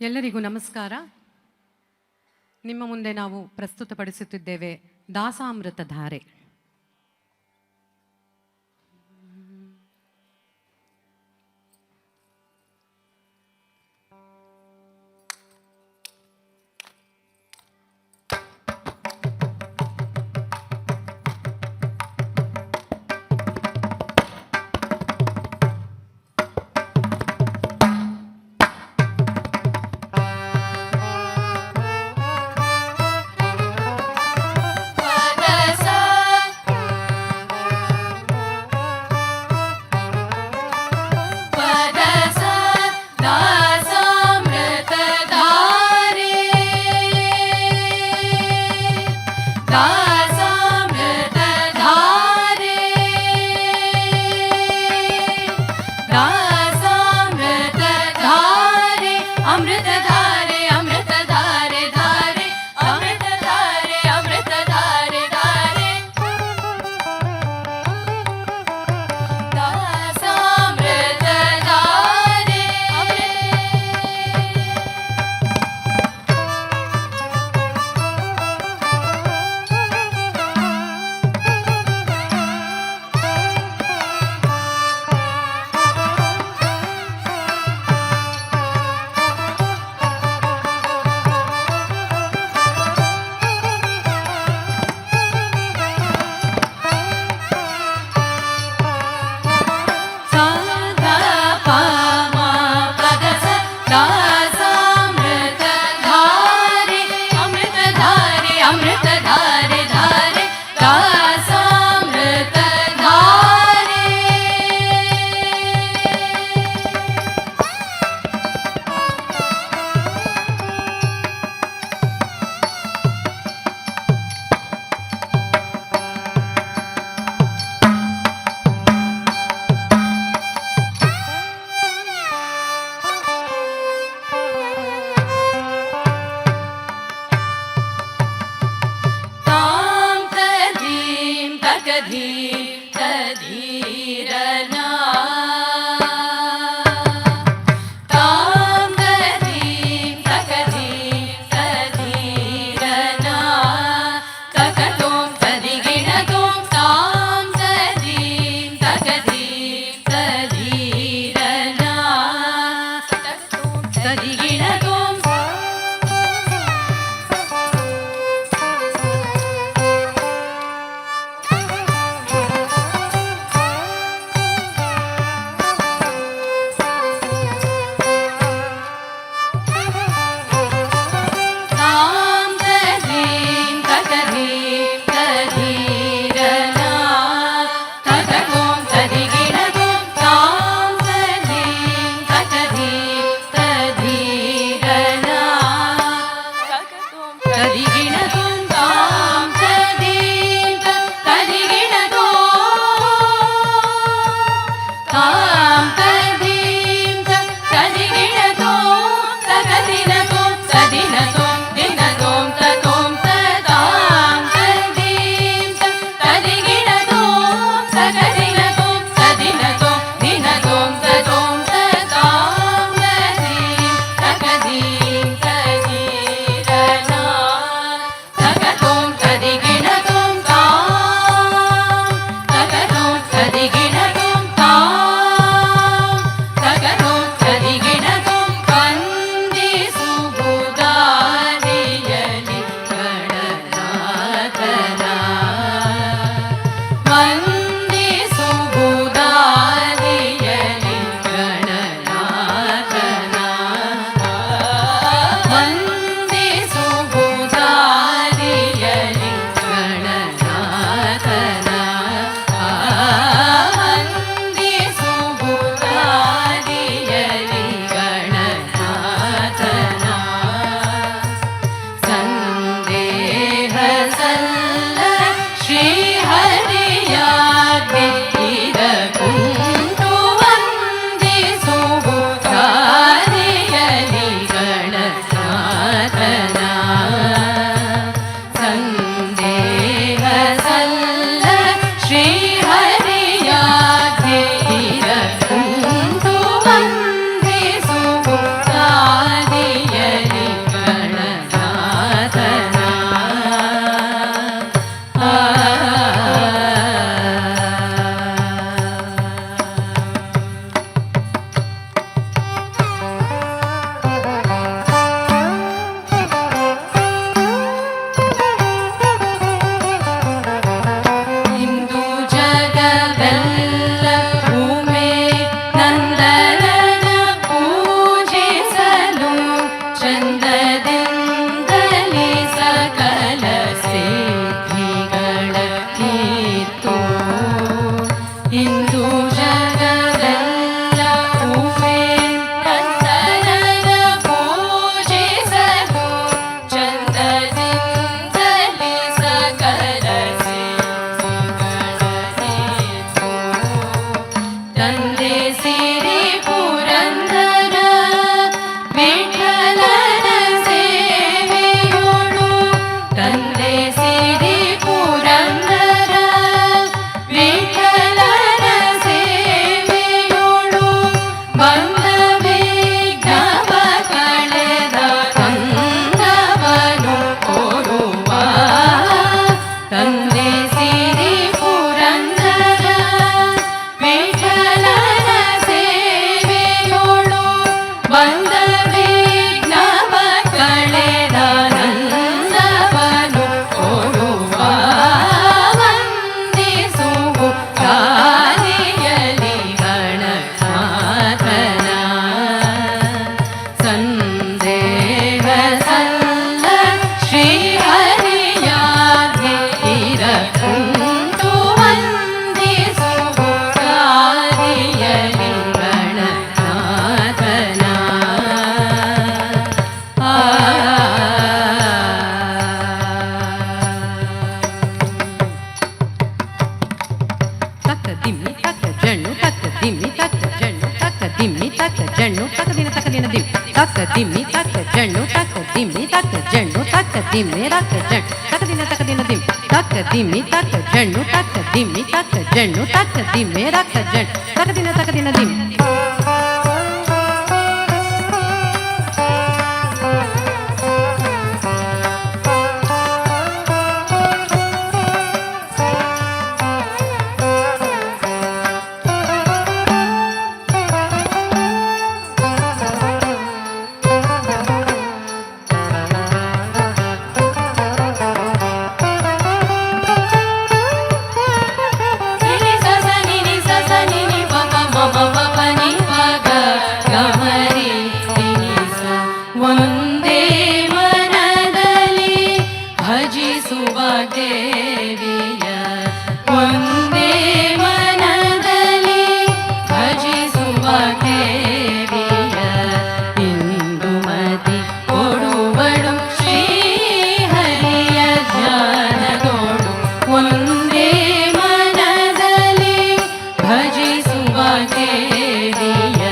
ಎಲ್ಲರಿಗೂ ನಮಸ್ಕಾರ. ನಿಮ್ಮ ಮುಂದೆ ನಾವು ಪ್ರಸ್ತುತಪಡಿಸುತ್ತಿದ್ದೇವೆ ದಾಸಾಮೃತ ಧಾರೆ. ದಿಮ್ಮಿ ತಕ್ಕ ಜಣ್ಣು ತಕ್ಕ ದಿಮ್ಮಿ ತಕ್ಕ ಜಣ್ಣು ತಕ್ಕ ದಿಮ್ಮಿ ರಕ್ಕ ಜಣ್ ತಕ್ಕ ದಿನ ದಿಮ್ ತಕ್ಕ ದಿಮ್ಮಿ ತಕ್ಕ ಜಣ್ಣು ತಕ್ಕ ದಿಮ್ಮಿ ತಕ್ಕ ಜಣ್ಣು ತಕ್ಕ ದಿಮ್ಮಿ ರಕ್ಕ ಜಣ್ ತಕ್ಕ ದಿನ ದಿಮ್ ಒಂದೇ ಮನದಲ್ಲಿ ಭಜಿಸುವ ದೇವಿಯ ಒಂದೇ ಮನದಲ್ಲಿ ಭಜಿಸುವ ದೇವಿಯ ಇಂದುಮತಿ ಕೊಡುವಳು ಶ್ರೀಹರಿಯ ಧ್ಯಾನದೋಡು ಒಂದೇ ಮನದಲ್ಲಿ ಭಜಿಸುವ ದೇವಿಯ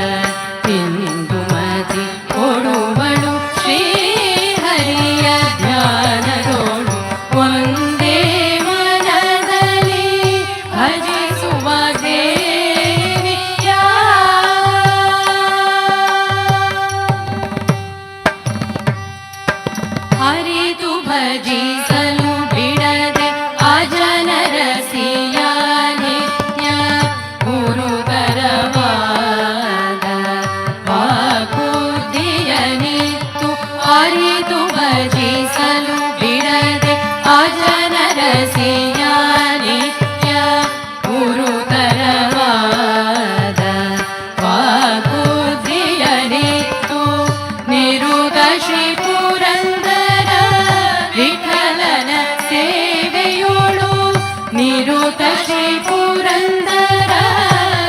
ಇಂದುಮತಿ ಕೊಡುವಳು ಶ್ರೀಹರಿಯ ಧ್ಯಾನದೋಡು ಒಂದೇ ಮನದಲ್ಲಿ ಭಜಿಸುವ ದೇವಿಯ ಹರಿದು ಭಜಿಸಲು ಬಿಡದೆ ಅಜನರ ಸಿಯ ನಿತ್ಯ ಗುರುತರವಾದ ವಾಕುದ್ದಿಯ ನಿತ್ತು ಹರಿದು ಭಜಿಸಲು ಬಿಡದೆ ಅಜನರ ಸಿಯ ನಿತ್ಯ ಗುರುತರವಾದ ವಾಕುದ್ದಿಯ ನಿತ್ತು ನಿರುತ ಶ್ರೀ ಪುರಂದರ ವಿಠಲನ ಸೇವೆಯೋಳು ನಿರುತ ಶ್ರೀ ಪುರಂದರ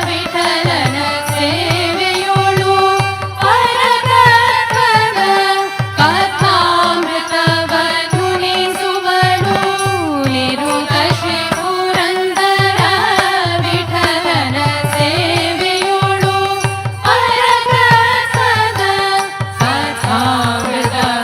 ವಿಠಲನ ಸೇವೆಯೋಳು ಪರತತ್ವದ ಕಥಾಮೃತವ ನುಡಿಸುವಳು ನಿರುತ ಶ್ರೀ ಪುರಂದರ ವಿಠಲನ ಸೇವೆಯೋಳು ಪರತತ್ವದ ಕಥಾಮೃತವ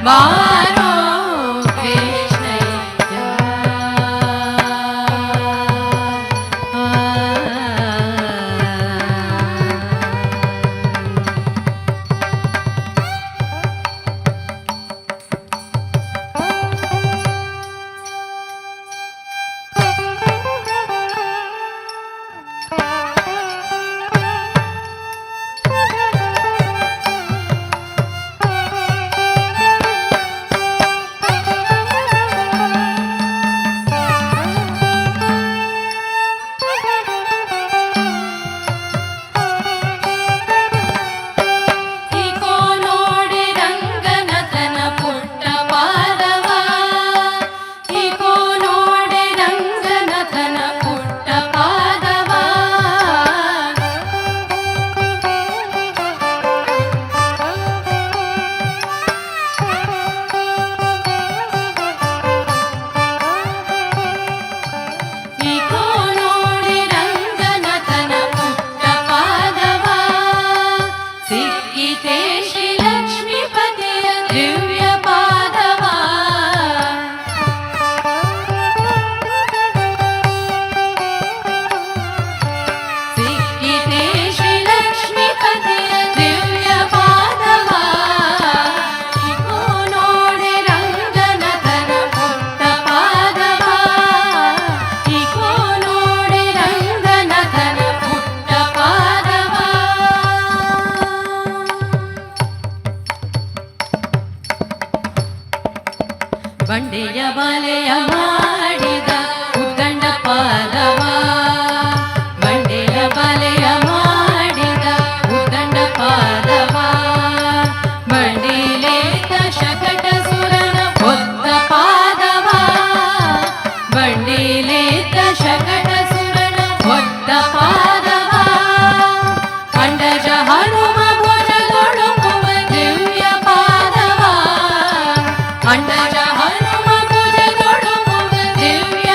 ಬಾರೋ ಕೃಷ್ಣಯ್ಯ. ಈಕೋ ನೋಡಿ ರಂಗನಾಥನ ಪುಟ್ಟ ಪಾದವ, ಈಕೋ ನೋಡಿ ರಂಗನಾಥನ ಪುಟ್ಟ ಪಾದವ. ಈಕೋ ನೋಡಿ ರಂಗನಾಥನ ಪುಟ್ಟ ಪಾದವ, ಸಿಕ್ಕಿತೆ ಶ್ರೀ ಲಕ್ಷ್ಮೀಪತಿಯ ದಿವ್ಯ ಪಾದವ. ಸಿಕ್ಕಿತೆ ಶ್ರೀ ಲಕ್ಷ್ಮೀಪತಿಯ ದಿವ್ಯ ಪಾದವ. ಈಕೋ ನೋಡಿ ರಂಗನಾಥನ ಪುಟ್ಟ ಪಾದವ, ಈಕೋ ನೋಡಿ ರಂಗನಾಥನ ಪುಟ್ಟ ಪಾದವ. ಬಂಡೆಯ ಬಲೆಯ ಮಾಡಿದ ಉದ್ದಂಡ ಪಾದವ, ಬಂಡೆಯ ಬಲೆಯ ಮಾಡಿದ ಉದ್ದಂಡ ಪಾದವ. ಬಂಡಿಲೇತ ಶಕಟ ಸುರನ ಹೊತ್ತ ಪಾದವ, ಬಂಡಿಲೇತ ಶಕಟ ಸುರನ ಹೊತ್ತ ಪಾದವ. ಅಂಡಜ ಹನುಮ ಭುಜದೊಳುಕುವ ದಿವ್ಯ ಪಾದವ, ಅಂಡಜ ಹನುಮ ಭುಜದೊಳುಕುವ ದಿವ್ಯ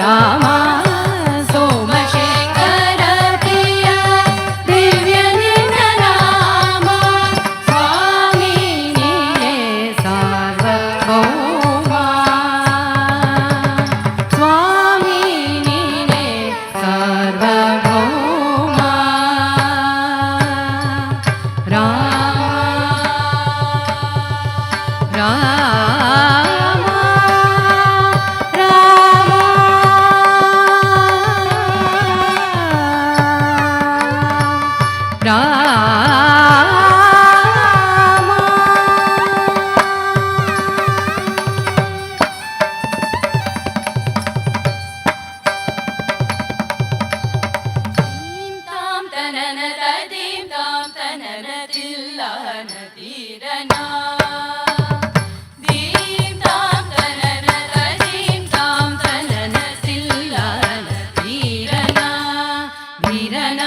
ರಾಮ ಸೋಮಶೇಖರ ಪ್ರಿಯ ದಿವ್ಯ ನಿನ್ನ ನಾಮ ಸ್ವಾಮಿ ನೀನೇ ಸಾರ್ವಭೌಮ ಸ್ವಾಮಿ ನೀನೇ ಸಾರ್ವಭೌಮ ರಾಮ ರಾಮ ದೀಂ ತಾಂ ತನನ ತದೀಂ ತಾಂ ತನನ ತಿಲ್ಲನ ತೀರನ ದೀಂ ತಾಂ ತನನ ತದೀಂ ತಾಂ ತನನ ತಿಲ್ಲನ ತೀರನ ಧೀರನ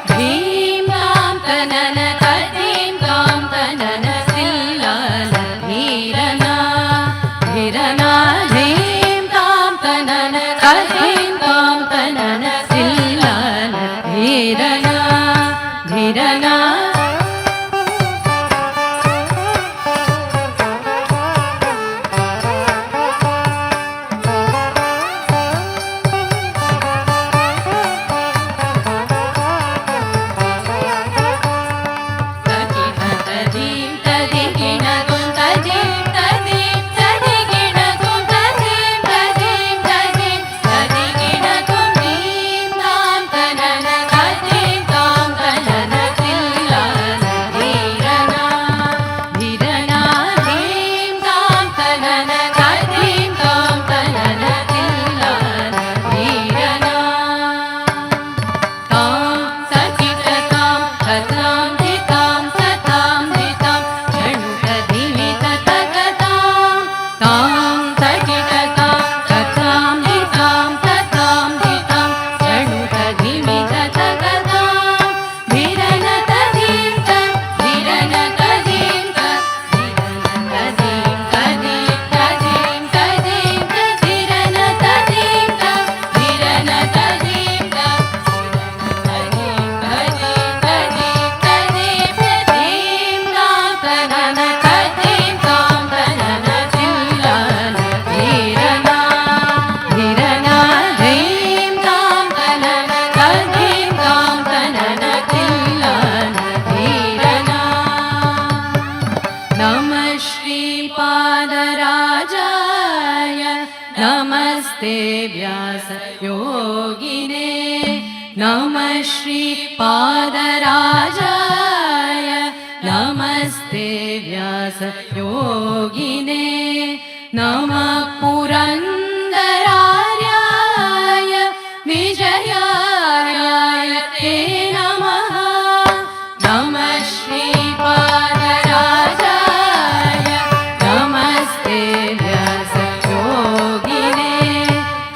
ಧೀಂ ತಾಂ ತನನ ತದೀಂ ತಾಂ ತನನ ತಿಲ್ಲನ ಧೀರನ ಧೀರನ ಧೀಂ ತಾಂ ತನನ ತದೀಂ ತಾಂ ತನನ ತಿಲ್ಲನ ಧೀರನ ಧೀರನ ತದೀಂ ತದಿಗಿಣ ತುಂ ತದೀಂ ತದೀಂ ತದಿಗಿಣ ತುಂ ತದೀಂ ತದೀಂ ತದೀಂ ತದಿಗಿಣ ತುಂ ದೀಂ ತಾಂ ತನನ ತದೀಂ ತಾಂ ತನನ ತಿಲ್ಲನ ಧೀರನ ಧೀರನ ದೀಂ ತಾಂ ತನನ ತದೀಂ ತಾಂ ತನನ ತಿಲ್ಲನ ಧೀರನ ತಾಂ ಸಚಿತ ತಾಂ ತತಾಂ ದಿತಾಂ ಸತಾಂ ದಿತಾಂ ಷಣುತ ದಿವಿತ ತಗತಾಂ ತಾಂ ಸಚಿತ ತಾಂ ತತಾಂ ದಿತಾಂ ಸತಾಂ ದಿತಾಂ ಷಣುತ ದಿವಿತ ತಗತಾಂ ಧೀರನ ತದೀಂ ತಂ ಧೀರನ ತದೀಂ ತಂ ಧೀರನ ತದೀಂ ತದೀಂ ತದೀಂ ತದೀಂ ಧೀರನ ತದೀಂ ತಂ ಧೀರನ ತದೀಂ ತಂ नमः श्रीपादराजाय नमस्ते व्यासयोगिने नमः श्रीपादराजाय नमस्ते व्यासयोगिने नमः पुरन्दरार्याय विजयाय ते नमः नमः श्रीपादराजाय नमस्ते व्यासयोगिने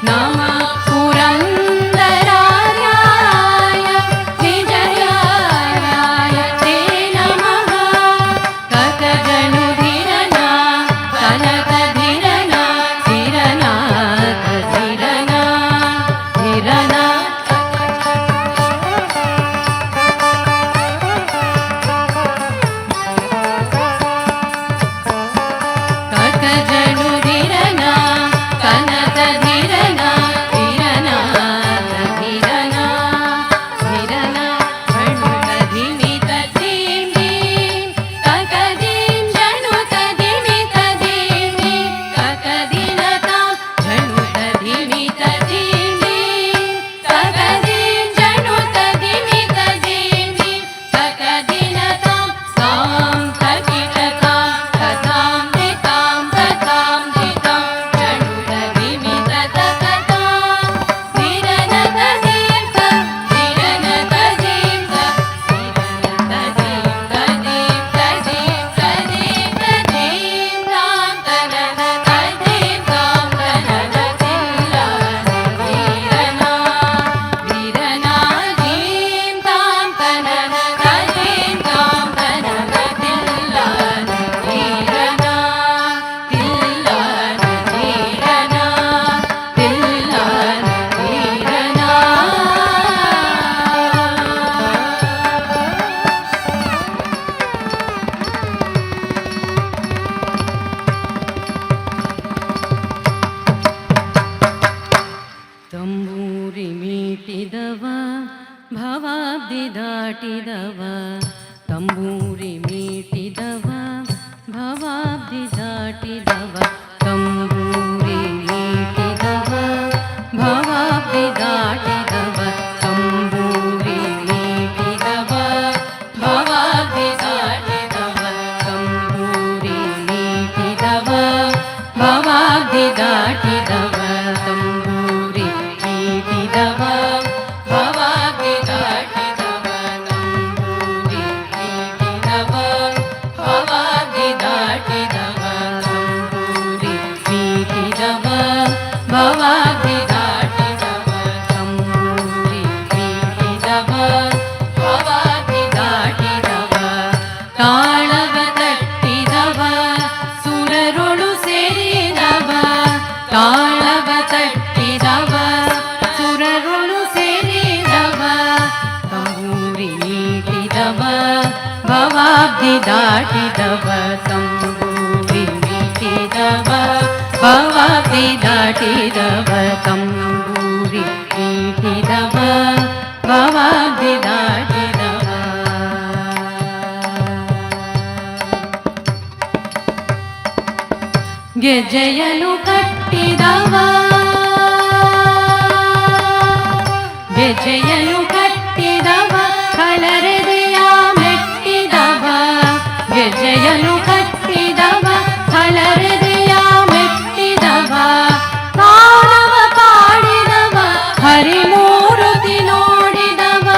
नमः पुरन्दरार्याय विजयाय ते नमः कथजनुधिरना ಭವಾಬ್ದಿ ದಾಟಿದವ ತಂಬೂರಿ ಮೀಟಿದವ ಭವಾಬ್ದಿ ದಾಟಿದವ ತಂಬೂರಿ ಮೀಟಿದವ ಭವಾಬ್ದಿ ದಾಟಿದವ ತಂಬೂರಿ ಮೀಟಿದವ ಭವಾಬ್ದಿ ದಾಟಿದವ ತಂಬೂರಿ ಮೀಟಿದವ ಭವಾಬ್ದಿ ದಾಟಿದವ ತಂಬೂರಿ ಮೀಟಿದವ ಭವಾಬ್ದಿ ದಾಟಿದವ ತಂಬೂರಿ ಮೀಟಿದವ ಭವಾಬ್ದಿ ದಾಟಿದವ ತಂಬೂರಿ ಮೀಟಿದವ ಭವಾಬ್ದಿ ದಾಟಿದವ ತಂಬೂರಿ ಮೀಟಿದವ ಭವಾಬ್ದಿ ದಾಟಿದವ ತಾಳವ ತಟ್ಟಿದವ ಸುರರೊಳು ಸೇರಿದವ ತಾಳವ ತಟ್ಟಿದವ ಸುರರೊಳು ಸೇರಿದವ ತಂಬೂರಿ ಮೀಟಿದವ ಭವಾಬ್ದಿ ದಾಟಿದವ ತಂಬೂರಿ ಮೀಟಿದವ ಭವಾಬ್ದಿ ದಾಟಿದವ ತಂಬೂರಿ ಮೀಟಿದವ ಭವಾಬ್ದಿ ದಾಟಿದವ ಗೆಜ್ಜೆಯನು ಕಟ್ಟಿದವ ಗೆಜ್ಜೆಯನು ಕಟ್ಟಿದವ ಕಳರೆದೆಯ ಮೆಟ್ಟಿದವ ಗೆಜ್ಜೆಯನು ಕಟ್ಟಿದವ ಕಳರೆದೆಯ ಮೆಟ್ಟಿದವ ಗಾನವ ಪಾಡಿದವ ಹರಿಮೂರುತಿ ನೋಡಿದವ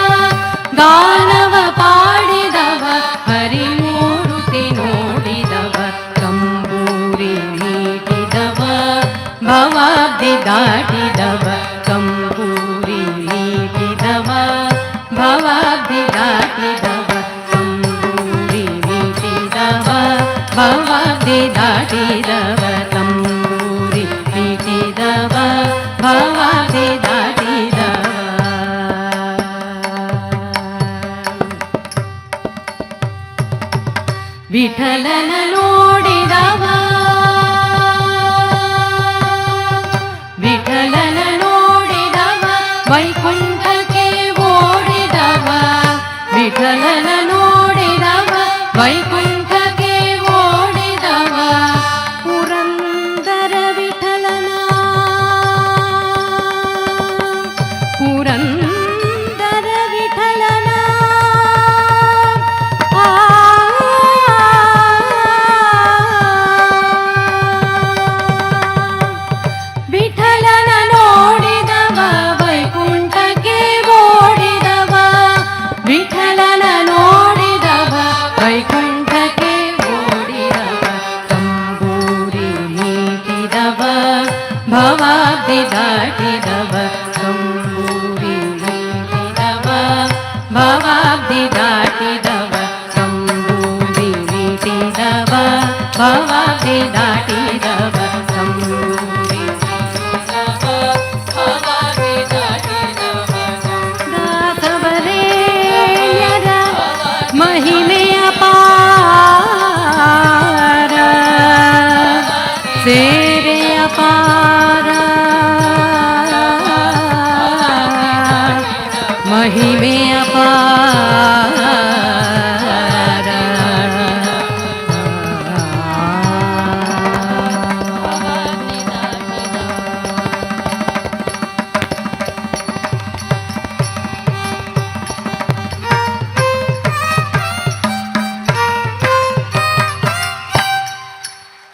ಗಾನವ ಪಾಡಿದವ ಹರಿಮೂರುತಿ ನೋಡಿದವ ತಂಬೂರಿ ಮೀಟಿದವ ಭವಾಬ್ದಿ ದಾಟಿದವ ತಂಬೂರಿ ಮೀಟಿದವ ಭವಾಬ್ದಿ ದಾಟಿದವ ತಂಬೂರಿ ಮೀಟಿದವ ಭವಾಬ್ದಿ ದಾಟಿದವ ತಂಬೂರಿ ಮೀಟಿದವ ಭವಾಬ್ದಿ ದಾಟಿದವ ವಿಠಲನ ನೋಡಿದವ ವಿಠಲನ ನೋಡಿದವ ವೈಕುಂಠಕ್ಕೆ ಓಡಿದವ ವಿಠಲನ ನೋಡಿದವ ವೈಕುಂಠಕ್ಕೆ ಓಡಿದವ ಪುರಂದರ ವಿಠಲನ ಪುರಂದರ ವಿಠಲನ ವಿಠಲನ ನೋಡಿದವ ವೈಕುಂಠಕ್ಕೆ ಓಡಿದವ ವಿಠಲನ ನೋಡಿದವ ವೈಕುಂಠಕ್ಕೆ ಓಡಿದವ ತಂಬೂರಿ ಮೀಟಿದವ ಭವಾಬ್ದಿ ದಾಟಿದವ ತಂಬೂರಿ ಮೀಟಿದವ ಭವಾಬ್ದಿ ದಾಟಿದವ ತಂಬೂರಿ ಮೀಟಿದವ ಭವಾಬ್ದಿ ದಾಟಿದವ ತಂಬೂರಿ ಮೀಟಿದವ ಭವಾಬ್ದಿ ದಾಟಿದವ ದಾಸವರೇಯರ ಮಹಿಮೆಯ ಪಾರ ಸೇರೆಯ ಪಾರ ಮಹಿಮೆ